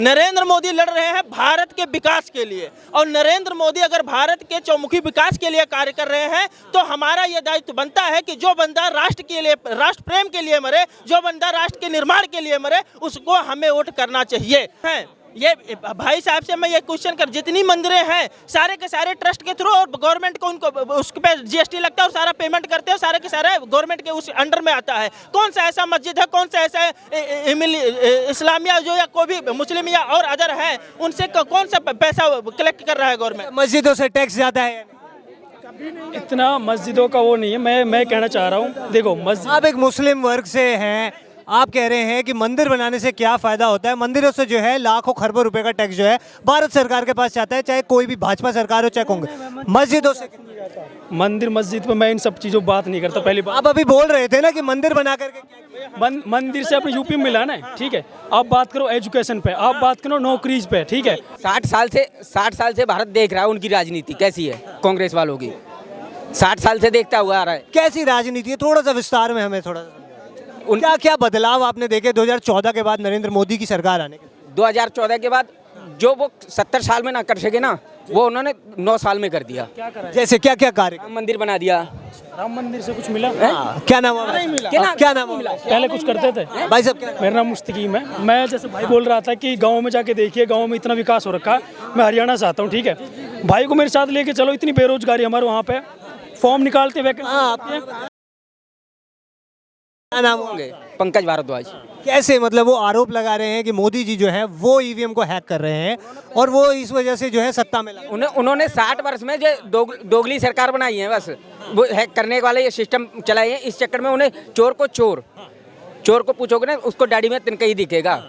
नरेंद्र मोदी लड़ रहे हैं भारत के विकास के लिए, और नरेंद्र मोदी अगर भारत के चौमुखी विकास के लिए कार्य कर रहे हैं तो हमारा ये दायित्व बनता है कि जो बंदा राष्ट्र के लिए, राष्ट्र प्रेम के लिए मरे, जो बंदा राष्ट्र के निर्माण के लिए मरे, उसको हमें वोट करना चाहिए। हैं ये भाई साहब से मैं ये क्वेश्चन कर, जितनी मंदिरें हैं सारे के सारे ट्रस्ट के थ्रू और गवर्नमेंट को उनको उस पे जीएसटी लगता है और सारा पेमेंट करते हैं, सारे के सारे गवर्नमेंट के उस अंडर में आता है। कौन सा ऐसा मस्जिद है, कौन सा ऐसा इस्लामिया जो या कोई भी मुस्लिम या और अदर है, उनसे कौन सा पैसा कलेक्ट कर रहा है गवर्नमेंट? मस्जिदों से टैक्स ज़्यादा है? इतना मस्जिदों का वो नहीं है। मैं कहना चाह रहा हूँ, देखो मस्जिद, आप एक मुस्लिम वर्ग से हैं, आप कह रहे हैं कि मंदिर बनाने से क्या फायदा होता है? मंदिरों से जो है लाखों खरबों रुपए का टैक्स जो है भारत सरकार के पास जाता है, चाहे कोई भी भाजपा सरकार हो चाहे कांग्रेस। मस्जिदों से मस्जिद पे मैं इन सब चीज़ों बात नहीं करता। पहली बात, आप अभी बोल रहे थे ना कि मंदिर बना करके मंदिर से अपने यूपी में मिलाना है, ठीक है। आप बात करो एजुकेशन पे, आप बात करो नौकरीज पे, ठीक है। 60 साल से भारत देख रहा है उनकी राजनीति कैसी है, कांग्रेस वालों की 60 साल से देखता हुआ आ रहा है। कैसी राजनीति है, थोड़ा सा विस्तार में हमें थोड़ा क्या क्या बदलाव आपने देखे 2014 के बाद नरेंद्र मोदी की सरकार आने के? 2014 के बाद जो वो 70 साल में ना कर सके ना, वो उन्होंने 9 साल में कर दिया। क्या करा? जैसे क्या क्या कार्य? राम मंदिर बना दिया। राम मंदिर से कुछ मिला? क्या नाम है? क्या नाम है? पहले कुछ करते थे भाई साहब क्या? मेरा नाम मुस्तकीम है। मैं जैसे भाई बोल रहा था कि गांव में जाके देखिए, गांव में इतना विकास हो रखा है। मैं हरियाणा से आता हूँ, ठीक है। भाई को मेरे साथ लेके चलो, इतनी बेरोजगारी हमारे वहाँ पे, फॉर्म निकालते हुए क्या नाम होंगे? पंकज भारद्वाज। कैसे, मतलब वो आरोप लगा रहे हैं कि मोदी जी जो है वो ईवीएम को हैक कर रहे हैं और वो इस वजह से जो है सत्ता में लगे। उन्होंने 60 वर्ष में जो दोगली सरकार बनाई है, बस वो हैक करने वाले ये सिस्टम चलाए हैं। इस चक्कर में उन्हें चोर को पूछोगे ना, उसको दाढ़ी में तिनका ही दिखेगा।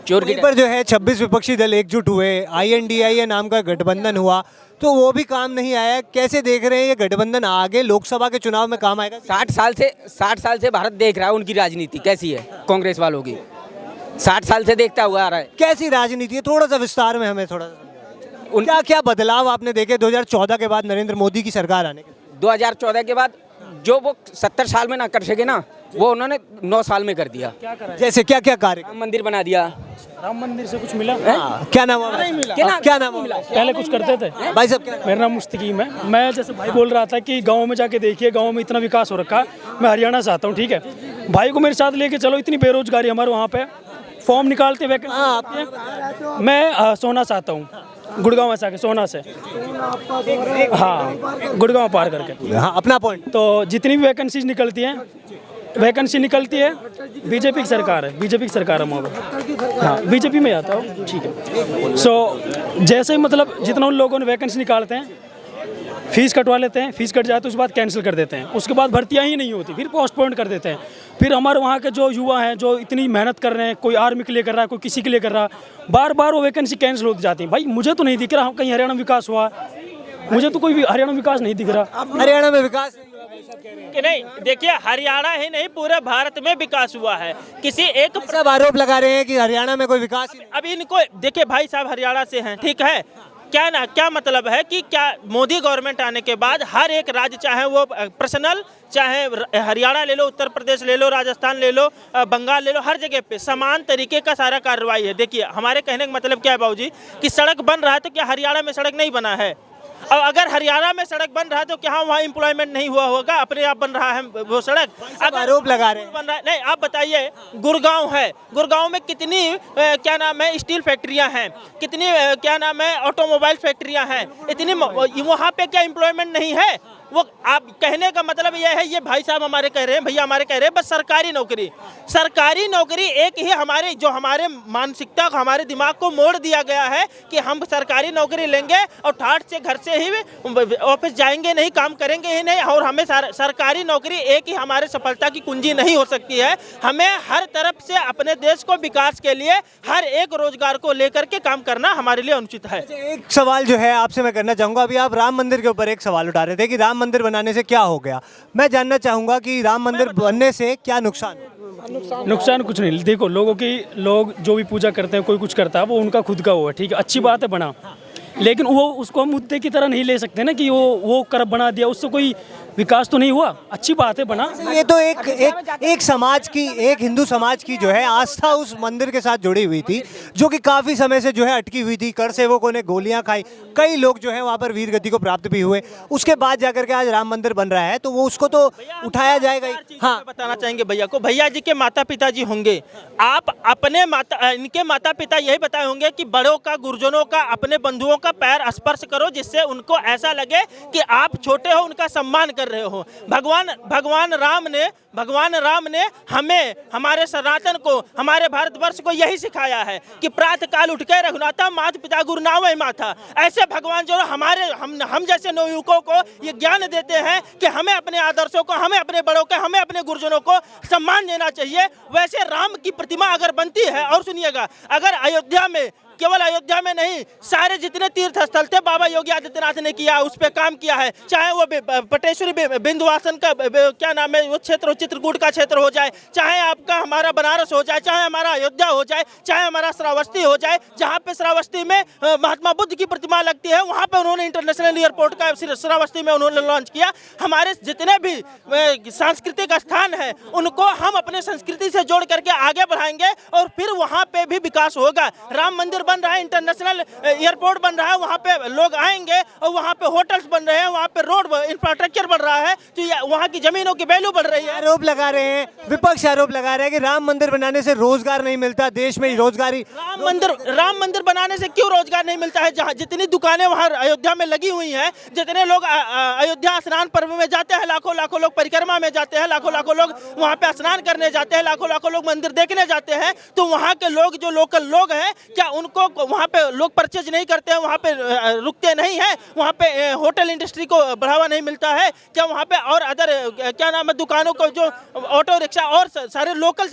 चोर की पर जो है 26 विपक्षी दल एकजुट हुए, INDIA नाम का गठबंधन हुआ, तो वो भी काम नहीं आया। कैसे देख रहे हैं ये गठबंधन आगे लोकसभा के चुनाव में काम आएगा? 60 साल से भारत देख रहा है उनकी राजनीति कैसी है, कांग्रेस वालों की 60 साल से देखता हुआ आ रहा है। कैसी राजनीति है, थोड़ा सा विस्तार में हमें थोड़ा क्या क्या बदलाव आपने देखे 2014 के बाद नरेंद्र मोदी की सरकार आने के? 2014 के बाद जो वो 70 साल में ना कर सके ना, वो उन्होंने 9 साल में कर दिया। क्या करा? जैसे क्या क्या कार्य? राम मंदिर बना दिया। राम मंदिर से कुछ मिला? क्या नाम है? क्या नाम है? पहले कुछ करते थे भाई साहब क्या? मेरा नाम मुस्तकीम है। मैं जैसे भाई बोल रहा था कि गांव में जाके देखिए, गांव में इतना विकास हो रखा है। मैं हरियाणा से आता हूँ, ठीक है। भाई को मेरे साथ लेके चलो, इतनी बेरोजगारी हमारे वहाँ पे, फॉर्म निकालते हुए मैं सोना से आता हूँ, गुड़गांव से आके, सोना से, हाँ गुड़गांव पार करके। हाँ, अपना पॉइंट। तो जितनी भी वैकेंसी निकलती है बीजेपी की सरकार है, बीजेपी की सरकार है वहाँ पर। हाँ, बीजेपी में आता हूँ, ठीक है। सो जैसे ही मतलब जितना उन लोगों ने वैकेंसी निकालते हैं, फीस कटवा लेते हैं, फीस कट जाए तो उसके बाद कैंसिल कर देते हैं, उसके बाद भर्तियाँ ही नहीं होती, फिर पोस्टपोन कर देते हैं। फिर हमारे वहाँ के जो युवा हैं, जो इतनी मेहनत कर रहे हैं, कोई आर्मी के लिए कर रहा है, कोई किसी के लिए कर रहा है, बार बार वो वैकेंसी कैंसिल होती जाती है। भाई मुझे तो नहीं दिख रहा कहीं हरियाणा में विकास हुआ, मुझे तो कोई भी हरियाणा में विकास नहीं दिख रहा। हरियाणा में विकास कि नहीं, देखिए हरियाणा ही नहीं पूरे भारत में विकास हुआ है। किसी एक सब आरोप लगा रहे हैं कि हरियाणा में कोई विकास ही नहीं। अभी इनको देखिए, भाई साहब हरियाणा से हैं, ठीक है। क्या मतलब है कि क्या मोदी गवर्नमेंट आने के बाद हर एक राज्य, चाहे वो पर्सनल, चाहे हरियाणा ले लो, उत्तर प्रदेश ले लो, राजस्थान ले लो, बंगाल ले लो, हर जगह पे समान तरीके का सारा कार्रवाई है। देखिए हमारे कहने का मतलब क्या है बाबूजी, कि सड़क बन रहा है तो क्या हरियाणा में सड़क नहीं बना है? और अगर हरियाणा में सड़क बन रहा है तो क्या वहाँ एम्प्लॉयमेंट नहीं हुआ होगा? अपने आप बन रहा है वो सड़क। अगर आरोप लगा रहे हैं बन रहा है, नहीं आप बताइए, गुड़गांव है, गुड़गांव में कितनी क्या नाम है स्टील फैक्ट्रियां हैं, कितनी क्या नाम है ऑटोमोबाइल फैक्ट्रियां हैं, इतनी वहाँ पे क्या एम्प्लॉयमेंट नहीं है? वो आप कहने का मतलब यह है, ये भाई साहब हमारे कह रहे हैं, भैया हमारे कह रहे हैं, बस सरकारी नौकरी एक ही हमारे, जो हमारे मानसिकता को, हमारे दिमाग को मोड़ दिया गया है कि हम सरकारी नौकरी लेंगे और ठाठ से घर से ही ऑफिस जाएंगे नहीं, काम करेंगे ही नहीं, और हमें सरकारी नौकरी एक ही हमारे सफलता की कुंजी नहीं हो सकती है। हमें हर तरफ से अपने देश को विकास के लिए हर एक रोजगार को लेकर के काम करना हमारे लिए अनुचित है। एक सवाल जो है आपसे मैं करना चाहूंगा, अभी आप राम मंदिर के ऊपर एक सवाल उठा रहे थे कि राम मंदिर बनाने से क्या हो गया। मैं जानना चाहूंगा कि राम मंदिर बनने से क्या नुकसान? नुकसान कुछ नहीं। देखो लोग जो भी पूजा करते हैं, कोई कुछ करता है, वो उनका खुद का वो है, ठीक है, अच्छी बात है बना, लेकिन वो उसको हम मुद्दे की तरह नहीं ले सकते ना कि वो कर बना दिया, उससे कोई विकास तो नहीं हुआ, अच्छी बात है बना। ये तो एक समाज की, एक हिंदू समाज की जो है आस्था उस मंदिर के साथ जुड़ी हुई थी, जो कि काफी समय से जो है अटकी हुई थी। कर सेवकों ने गोलियां खाई, कई लोग जो है वहां पर वीर गति को प्राप्त भी हुए। उसके बाद जाकर के आज राम मंदिर बन रहा है, तो वो उसको तो उठाया जाएगा ही। हाँ, बताना चाहेंगे भैया को, भैया जी के माता पिता जी होंगे, आप अपने इनके माता पिता यही बताए होंगे कि बड़ों का, गुरुजनों का, अपने बंधुओं का पैर स्पर्श करो, जिससे उनको ऐसा लगे कि आप छोटे हो, उनका सम्मान कर रहे हो। भगवान राम ने हमें, हमारे सनातन को, हमारे भारतवर्ष को यही सिखाया है कि प्रातः काल उठ के रघुनाथा मात पिता गुरु नावै माथा। ऐसे भगवान जो हम जैसे नवयुवकों को ये ज्ञान देते हैं कि हमें अपने आदर्शों को, हमें अपने बड़ों को, हमें अपने गुरुजनों को सम्मान देना चाहिए। वैसे राम की प्रतिमा अगर बनती है, और सुनिएगा, अगर अयोध्या में, केवल अयोध्या में नहीं, सारे जितने तीर्थ स्थल थे बाबा योगी आदित्यनाथ ने किया, उस पर काम किया है। चाहे वो पटेश्वरी बिंदुवासन का क्या नाम है वो क्षेत्र, चित्रकूट का क्षेत्र हो जाए, चाहे आपका हमारा बनारस हो जाए, चाहे हमारा अयोध्या हो जाए, चाहे हमारा श्रावस्ती हो जाए। जहाँ पे श्रावस्ती में महात्मा बुद्ध की प्रतिमा लगती है, वहाँ पे उन्होंने इंटरनेशनल एयरपोर्ट का श्रावस्ती में उन्होंने लॉन्च किया। हमारे जितने भी सांस्कृतिक स्थान है, उनको हम अपने संस्कृति से जोड़ करके आगे बढ़ाएंगे और फिर वहाँ पे भी विकास होगा। राम मंदिर बन रहा है, इंटरनेशनल एयरपोर्ट बन रहा है, वहाँ पे लोग आएंगे, और वहाँ पे होटल्स बन रहे हैं, वहाँ पे रोड इंफ्रास्ट्रक्चर बढ़ रहा है, तो वहाँ की जमीनों की वैल्यू बढ़ रही है। आरोप लगा रहे हैं, विपक्ष आरोप लगा रहा है कि राम मंदिर बनाने से रोजगार नहीं मिलता, देश में रोजगारी। राम मंदिर बनाने से क्यों रोजगार नहीं मिलता है? जहाँ जितनी दुकानें वहाँ अयोध्या में लगी हुई हैं, जितने लोग अयोध्या स्नान पर्व में जाते हैं, लाखों लोग परिक्रमा में जाते हैं, लाखों लोग वहाँ पे स्नान करने जाते हैं, लाखों लोग मंदिर देखने जाते हैं, तो वहाँ के लोग, जो लोकल लोग हैं, क्या उनको वहाँ पे लोग परचेज नहीं करते हैं? वहाँ पे रुकते नहीं हैं? वहाँ पे होटल इंडस्ट्री को बढ़ावा नहीं मिलता है क्या? वहाँ पे और अदर क्या नाम है दुकानों को, जो ऑटो रिक्शा और सारे लोकल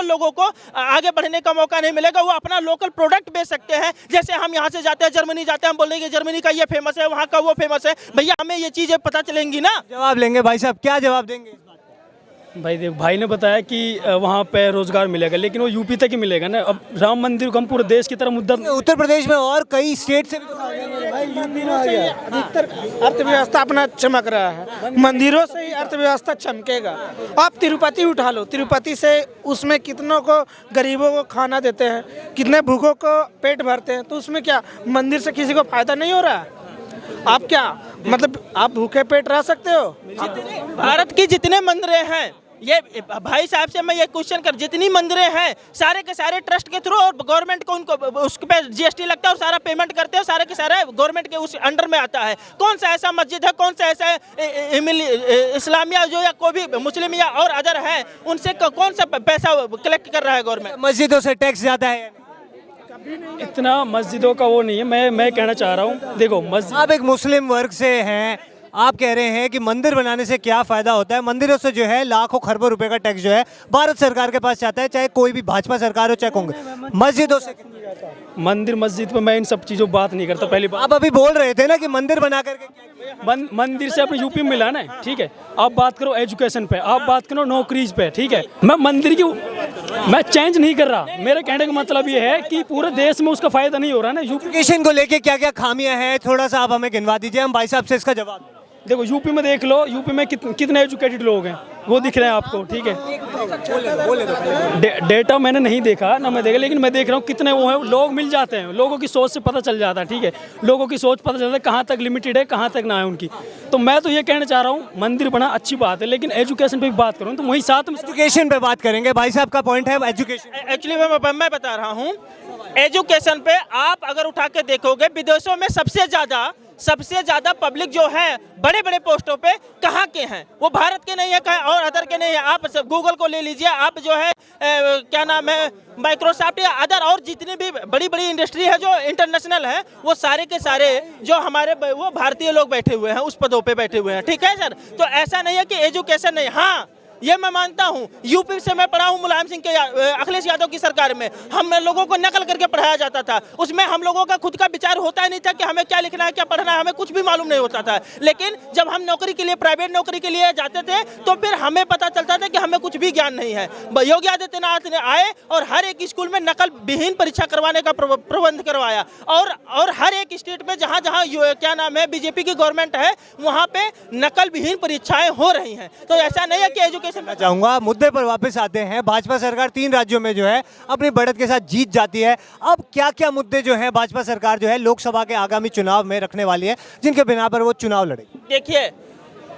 लोगों को आगे बढ़ने का मौका नहीं मिलेगा? वो अपना लोकल प्रोडक्ट बेच सकते हैं। जैसे हम यहाँ से जाते हैं जर्मनी जाते हैं, हम बोलेंगे जर्मनी का ये फेमस है, वहाँ का वो फेमस है। भैया हमें ये चीजें पता चलेंगी ना। जवाब लेंगे भाई साहब, क्या जवाब देंगे? भाई देख, भाई ने बताया कि वहाँ पे रोजगार मिलेगा, लेकिन वो यूपी तक ही मिलेगा ना। अब राम मंदिर को हम पूरे देश की तरह मुद्दा, उत्तर प्रदेश में और कई स्टेट से भी अधिकतर अर्थव्यवस्था अपना चमक रहा है, मंदिरों से ही अर्थव्यवस्था चमकेगा। आप तिरुपति उठा लो, तिरुपति से उसमें कितनों को, गरीबों को खाना देते हैं, कितने भूखों को पेट भरते हैं, तो उसमें क्या मंदिर से किसी को फायदा नहीं हो रहा? आप क्या मतलब आप भूखे पेट रह सकते हो? भारत की जितने मंदिरें हैं, ये भाई साहब से मैं ये क्वेश्चन कर, जितनी मंदिरें हैं सारे के सारे ट्रस्ट के थ्रू, और गवर्नमेंट को उनको उसके पे जीएसटी लगता है और सारा पेमेंट करते हैं, सारे के सारे गवर्नमेंट के उस अंडर में आता है। कौन सा ऐसा मस्जिद है, कौन सा ऐसा इस्लामिया जो या कोई भी मुस्लिम या और अदर है, उनसे कौन सा पैसा कलेक्ट कर रहा है गवर्नमेंट? मस्जिदों से टैक्स ज्यादा है? इतना मस्जिदों का वो नहीं है। मैं कहना चाह रहा हूँ, देखो मस्जिद, आप एक मुस्लिम वर्ग से हैं, आप कह रहे हैं कि मंदिर बनाने से क्या फायदा होता है? मंदिरों से जो है लाखों खरबों रुपए का टैक्स जो है भारत सरकार के पास जाता है, चाहे कोई भी भाजपा सरकार हो चाहे कांग्रेस। मस्जिदों से मस्जिद पे मैं इन सब चीज़ों बात नहीं करता। पहली बात, आप अभी बोल रहे थे ना कि मंदिर बना करके मंदिर से अपने यूपी में मिला ना, ठीक है। आप बात करो एजुकेशन पे, आप बात करो नौकरीज पे, ठीक है। मैं मंदिर की मैं चेंज नहीं कर रहा। मेरे कहने का मतलब ये है कि पूरे देश में उसका फायदा नहीं हो रहा ना। एजुकेशन को लेके क्या क्या खामियां हैं, थोड़ा सा आप हमें गिनवा दीजिए, हम भाई साहब से इसका जवाब। देखो यूपी में देख लो, यूपी में कितने एजुकेटेड लोग हैं वो दिख रहे हैं आपको, ठीक है। डेटा मैंने नहीं देखा ना, मैं देखा, लेकिन मैं देख रहा हूँ कितने वो हैं, लोग मिल जाते हैं, लोगों की सोच से पता चल जाता है, ठीक है। लोगों की सोच पता चलता है कहाँ तक लिमिटेड है, कहाँ तक ना है उनकी। तो मैं तो ये कहना चाह रहा हूँ मंदिर बना अच्छी बात है, लेकिन एजुकेशन पे भी बात करूँ तो वही साथ में एजुकेशन पे बात करेंगे। भाई साहब का पॉइंट है एजुकेशन। एक्चुअली मैं बता रहा हूँ, एजुकेशन पे आप अगर उठा के देखोगे, विदेशों में सबसे ज्यादा पब्लिक जो है बड़े बड़े पोस्टों पे कहाँ के हैं? वो भारत के नहीं है, कहीं और अदर के नहीं है। आप सब गूगल को ले लीजिए, आप जो है क्या नाम है माइक्रोसॉफ्ट या अदर और जितनी भी बड़ी बड़ी इंडस्ट्री है जो इंटरनेशनल है, वो सारे के सारे जो हमारे वो भारतीय लोग बैठे हुए हैं, उस पदों पे बैठे हुए हैं, ठीक है सर। तो ऐसा नहीं है कि एजुकेशन नहीं, हाँ ये मैं मानता हूँ। यूपी से मैं पढ़ा हूँ मुलायम सिंह के अखिलेश यादव की सरकार में, हम लोगों को नकल करके पढ़ाया जाता था। उसमें हम लोगों का खुद का विचार होता ही नहीं था कि हमें क्या लिखना है क्या पढ़ना है, हमें कुछ भी मालूम नहीं होता था। लेकिन जब हम नौकरी के लिए, प्राइवेट नौकरी के लिए जाते थे तो फिर हमें पता चलता था कि हमें कुछ भी ज्ञान नहीं है। योगी आदित्यनाथ ने आए और हर एक स्कूल में नकल विहीन परीक्षा करवाने का प्रबंध करवाया, और हर एक स्टेट में जहाँ जहाँ क्या नाम है बीजेपी की गवर्नमेंट है वहाँ पे नकल विहीन परीक्षाएं हो रही हैं। तो ऐसा नहीं है कि एजुकेशन मैं चाहूंगा मुद्दे पर वापस आते हैं। भाजपा सरकार 3 राज्यों में जो है अपनी बढ़त के साथ जीत जाती है। अब क्या क्या मुद्दे जो है भाजपा सरकार जो है लोकसभा के आगामी चुनाव में रखने वाली है, जिनके बिना पर वो चुनाव लड़ेगी? देखिए,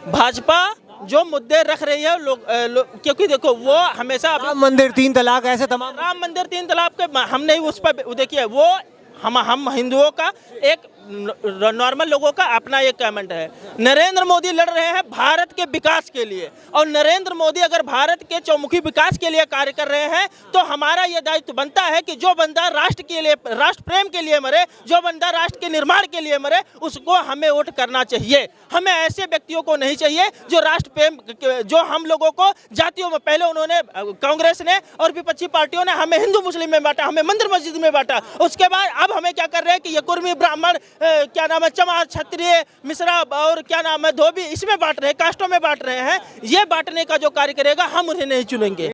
भाजपा जो मुद्दे रख रही है क्योंकि देखो वो हमेशा राम मंदिर, 3 तलाक, ऐसे तमाम। राम मंदिर 3 तलाक के हम नहीं उस पर, देखिए वो हम हिंदुओं का एक नॉर्मल लोगों का अपना एक कमेंट है। नरेंद्र मोदी लड़ रहे हैं भारत के विकास के लिए, और नरेंद्र मोदी अगर भारत के चौमुखी विकास के लिए कार्य कर रहे हैं तो हमारा यह दायित्व बनता है कि जो बंदा राष्ट्र के लिए, राष्ट्र प्रेम के लिए मरे, जो बंदा राष्ट्र के निर्माण के लिए मरे, उसको हमें वोट करना चाहिए। हमें ऐसे व्यक्तियों को नहीं चाहिए जो राष्ट्र प्रेम, जो हम लोगों को जातियों में, पहले उन्होंने कांग्रेस ने और विपक्षी पार्टियों ने हमें हिंदू मुस्लिम में बांटा, हमें मंदिर मस्जिद में बांटा। उसके बाद अब हमें क्या कर रहे हैं कि ये कुर्मी, ब्राह्मण, क्या नाम है, चमार, क्षत्रिय, मिश्रा और क्या नाम है, धोबी, इसमें बांट रहे हैं, कास्टों में बांट रहे हैं। ये बांटने का जो कार्य करेगा हम उन्हें नहीं चुनेंगे।